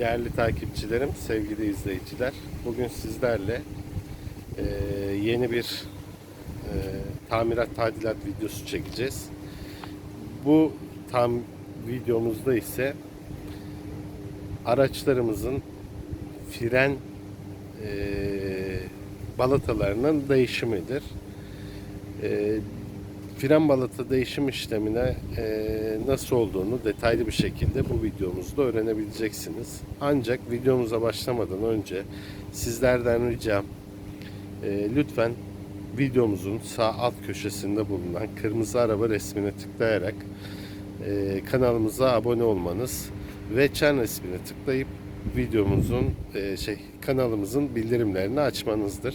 Değerli takipçilerim, sevgili izleyiciler, bugün sizlerle yeni bir tamirat tadilat videosu çekeceğiz. Bu videomuzda ise araçlarımızın fren balatalarının değişimidir. Fren balata değişim işlemine nasıl olduğunu detaylı bir şekilde bu videomuzda öğrenebileceksiniz. Ancak videomuza başlamadan önce sizlerden ricam lütfen videomuzun sağ alt köşesinde bulunan kırmızı araba resmine tıklayarak kanalımıza abone olmanız ve çan resmine tıklayıp videomuzun kanalımızın bildirimlerini açmanızdır.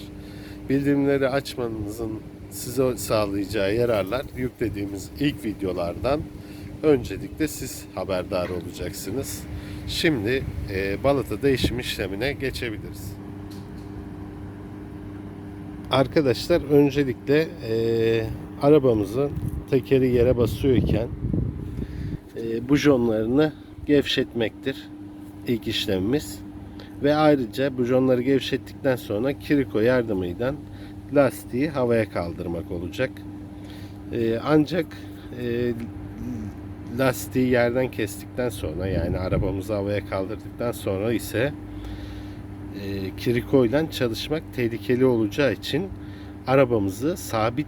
Bildirimleri açmanızın size sağlayacağı yararlar yüklediğimiz ilk videolardan öncelikle siz haberdar olacaksınız. Şimdi balata değişim işlemine geçebiliriz. Arkadaşlar öncelikle arabamızın tekeri yere basıyorken bujonlarını gevşetmektir ilk işlemimiz. Ve ayrıca bujonları gevşettikten sonra kiriko yardımıyla lastiği havaya kaldırmak olacak. Ancak lastiği yerden kestikten sonra, yani arabamızı havaya kaldırdıktan sonra ise kiriko ile çalışmak tehlikeli olacağı için arabamızı sabit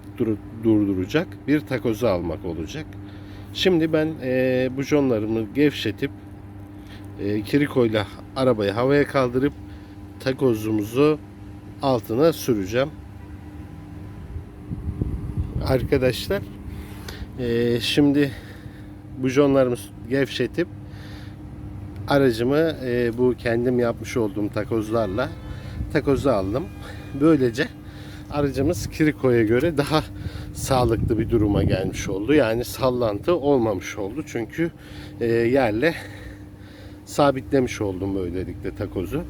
durduracak bir takozu almak olacak. Şimdi ben bujonlarımı gevşetip kiriko ile arabayı havaya kaldırıp takozumuzu altına süreceğim. Arkadaşlar şimdi bujonlarımı gevşetip aracımı bu kendim yapmış olduğum takozlarla takozu aldım. Böylece aracımız kirikoya göre daha sağlıklı bir duruma gelmiş oldu. Yani sallantı olmamış oldu. Çünkü yerle sabitlemiş oldum böylelikle takozu.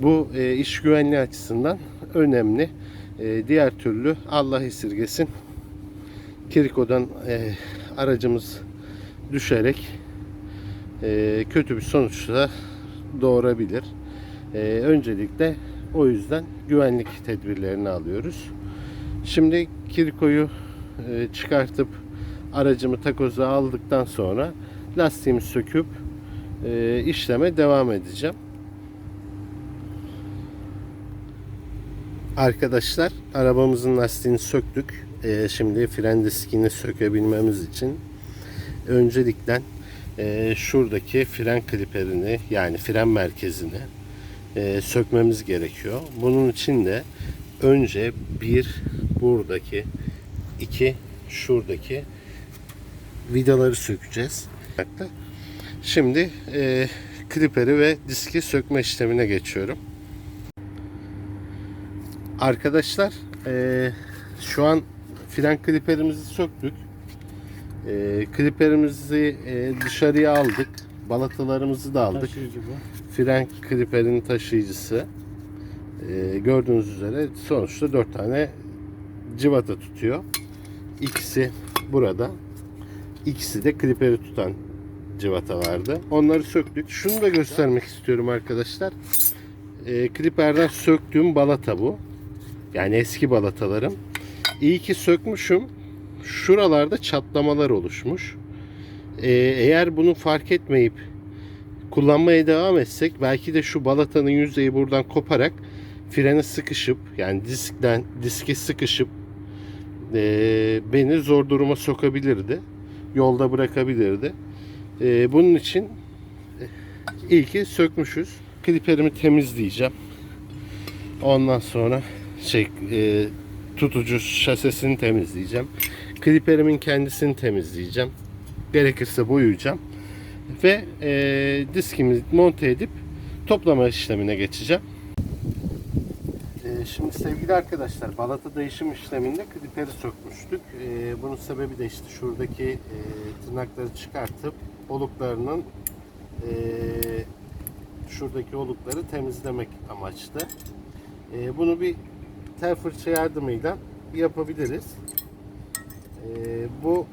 Bu iş güvenliği açısından önemli. Diğer türlü Allah esirgesin kirikodan aracımız düşerek kötü bir sonuçla doğurabilir. Öncelikle o yüzden güvenlik tedbirlerini alıyoruz. Şimdi kirikoyu çıkartıp aracımı takoza aldıktan sonra lastiğimi söküp işleme devam edeceğim. Arkadaşlar arabamızın lastiğini söktük. Şimdi fren diskini sökebilmemiz için öncelikle şuradaki fren kliperini, yani fren merkezini sökmemiz gerekiyor. Bunun için de önce buradaki, şuradaki vidaları sökeceğiz. Şimdi kliperi ve diski sökme işlemine geçiyorum. Arkadaşlar şu an fren kliperimizi söktük. Kliperimizi dışarıya aldık. Balatalarımızı da aldık. Fren kliperinin taşıyıcısı. Gördüğünüz üzere sonuçta 4 tane cıvata tutuyor. İkisi burada. İkisi de kliperi tutan cıvatalardı. Onları söktük. Şunu da göstermek istiyorum arkadaşlar. Kliperden söktüğüm balata bu. Yani eski balatalarım. İyi ki sökmüşüm. Şuralarda çatlamalar oluşmuş. Eğer bunu fark etmeyip kullanmaya devam etsek belki de şu balatanın yüzeyi buradan koparak frene sıkışıp, yani diske sıkışıp beni zor duruma sokabilirdi. Yolda bırakabilirdi. Bunun için iyi ki sökmüşüz. Kliperimi temizleyeceğim. Ondan sonra tutucu şasesini temizleyeceğim. Kliperimin kendisini temizleyeceğim. Gerekirse boyayacağım. Ve diskimi monte edip toplama işlemine geçeceğim. Şimdi sevgili arkadaşlar, balata değişim işleminde kliperi sökmüştük. Bunun sebebi de işte şuradaki tırnakları çıkartıp oluklarının şuradaki olukları temizlemek amaçlı. Bunu bir tel fırça yardımıyla yapabiliriz. Bu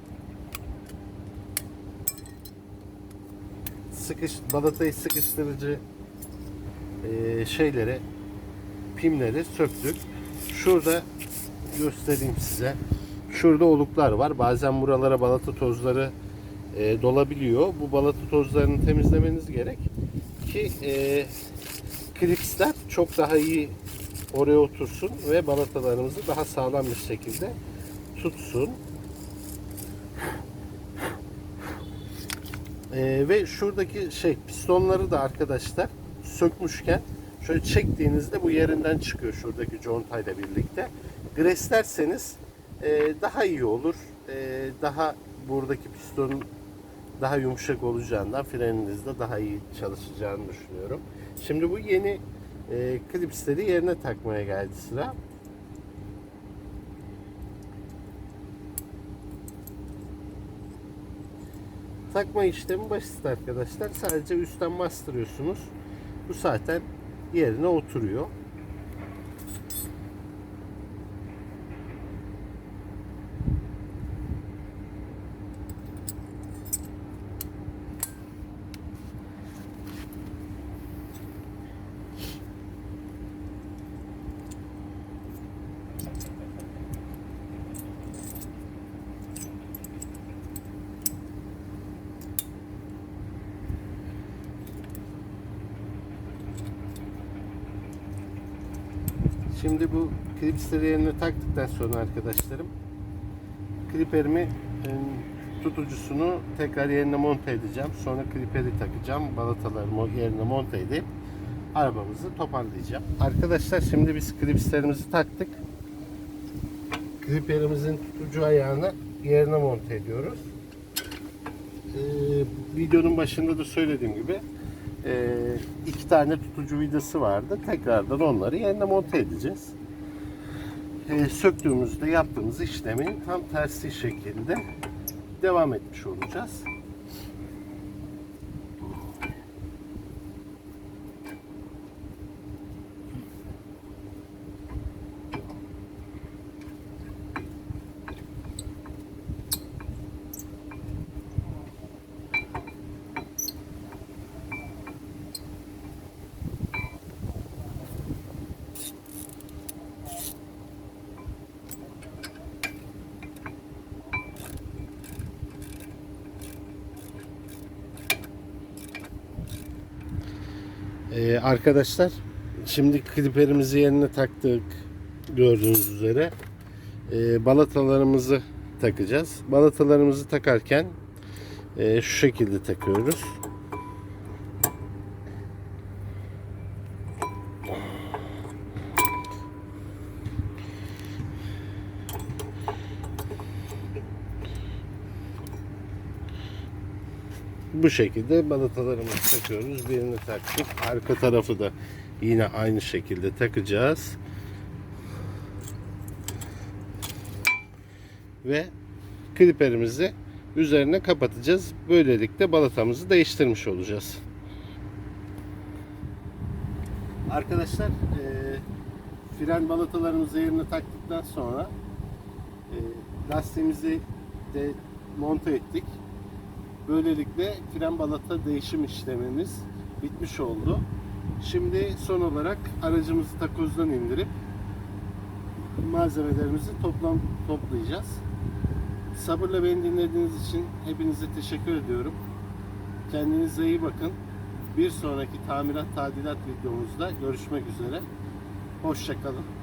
balatayı sıkıştırıcı şeyleri, pimleri söktük. Şurada göstereyim size. Şurada oluklar var. Bazen buralara balata tozları dolabiliyor. Bu balata tozlarını temizlemeniz gerek ki klipsler çok daha iyi oraya otursun ve balatalarımızı daha sağlam bir şekilde tutsun. Ve şuradaki pistonları da arkadaşlar sökmüşken şöyle çektiğinizde bu yerinden çıkıyor şuradaki contayla birlikte. Greslerseniz daha iyi olur. Daha buradaki pistonun daha yumuşak olacağından freninizde daha iyi çalışacağını düşünüyorum. Şimdi bu yeni klipsleri yerine takmaya geldi sıra. Takma işlemi basit arkadaşlar. Sadece üstten bastırıyorsunuz. Bu zaten yerine oturuyor. Şimdi bu klipsleri yerine taktıktan sonra arkadaşlarım kliperimi tutucusunu tekrar yerine monte edeceğim. Sonra kliperi takacağım. Balatalarımı yerine monte edip arabamızı toparlayacağım. Arkadaşlar şimdi biz klipslerimizi taktık. Kliperimizin tutucu ayağını yerine monte ediyoruz. Videonun başında da söylediğim gibi iki tane tutucu vidası vardı. Tekrardan onları yerine monte edeceğiz. Söktüğümüzde yaptığımız işlemin tam tersi şekilde devam etmiş olacağız. Arkadaşlar şimdi kliperimizi yerine taktık, gördüğünüz üzere balatalarımızı takacağız. Balatalarımızı takarken şu şekilde takıyoruz. Bu şekilde balatalarımızı takıyoruz. Birini taktık. Arka tarafı da yine aynı şekilde takacağız. Ve kliperimizi üzerine kapatacağız. Böylelikle balatamızı değiştirmiş olacağız. Arkadaşlar fren balatalarımızı yerine taktıktan sonra lastiğimizi de monte ettik. Böylelikle fren balata değişim işlemimiz bitmiş oldu. Şimdi son olarak aracımızı takozdan indirip malzemelerimizi toplayacağız. Sabırla beni dinlediğiniz için hepinize teşekkür ediyorum. Kendinize iyi bakın. Bir sonraki tamirat tadilat videomuzda görüşmek üzere. Hoşça kalın.